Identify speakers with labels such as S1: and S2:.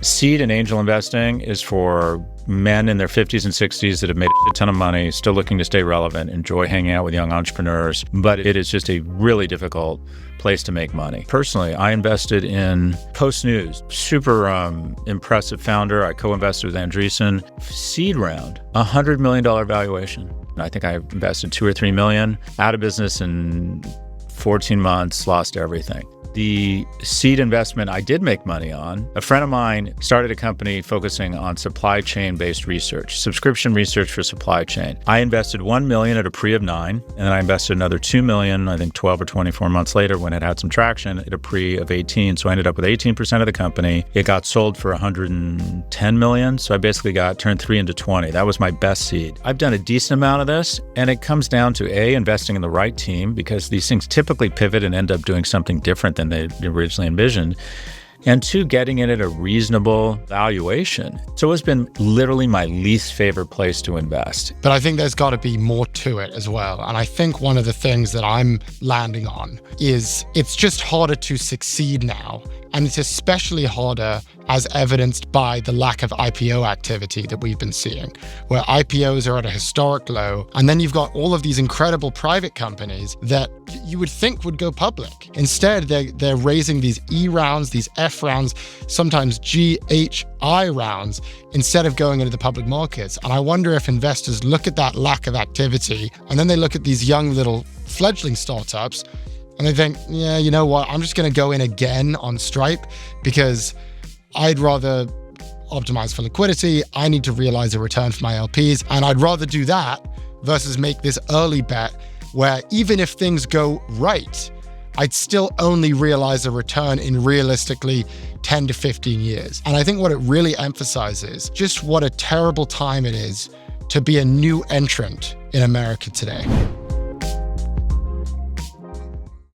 S1: Seed and angel investing is for men in their 50s and 60s that have made a ton of money, still looking to stay relevant, enjoy hanging out with young entrepreneurs. But it is just a really difficult place to make money. Personally, I invested in Post News, super impressive founder. I co-invested with Andreessen. Seed round, $100 million valuation. I think I invested 2 or 3 million, out of business in 14 months, lost everything. The seed investment I did make money on, a friend of mine started a company focusing on supply chain-based research, subscription research for supply chain. I invested $1 million at a pre of 9, and then I invested another $2 million, I think 12 or 24 months later when it had some traction at a pre of 18. So I ended up with 18% of the company. It got sold for $110 million. So I basically turned 3 into 20. That was my best seed. I've done a decent amount of this, and it comes down to A, investing in the right team, because these things typically pivot and end up doing something different than they originally envisioned, and 2, getting it at a reasonable valuation. So it's been literally my least favorite place to invest.
S2: But I think there's got to be more to it as well. And I think one of the things that I'm landing on is it's just harder to succeed now. And it's especially harder as evidenced by the lack of IPO activity that we've been seeing, where IPOs are at a historic low. And then you've got all of these incredible private companies that you would think would go public. Instead, they're raising these E rounds, these F rounds, sometimes G, H, I rounds, instead of going into the public markets. And I wonder if investors look at that lack of activity, and then they look at these young little fledgling startups, and they think, yeah, you know what? I'm just going to go in again on Stripe because I'd rather optimize for liquidity. I need to realize a return for my LPs. And I'd rather do that versus make this early bet where even if things go right, I'd still only realize a return in realistically 10 to 15 years. And I think what it really emphasizes just what a terrible time it is to be a new entrant in America today.